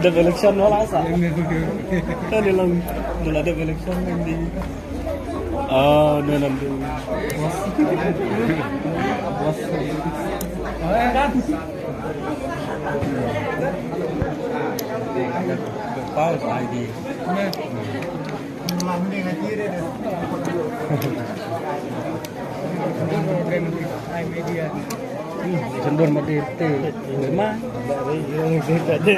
Double election wala sa. Kani lang dala double election hindi. Ah, nandun. Boss. Kan. Pause ID. Mamni ngaji deh. Media. Cendur mati. Memang. Dari yang saya tadi.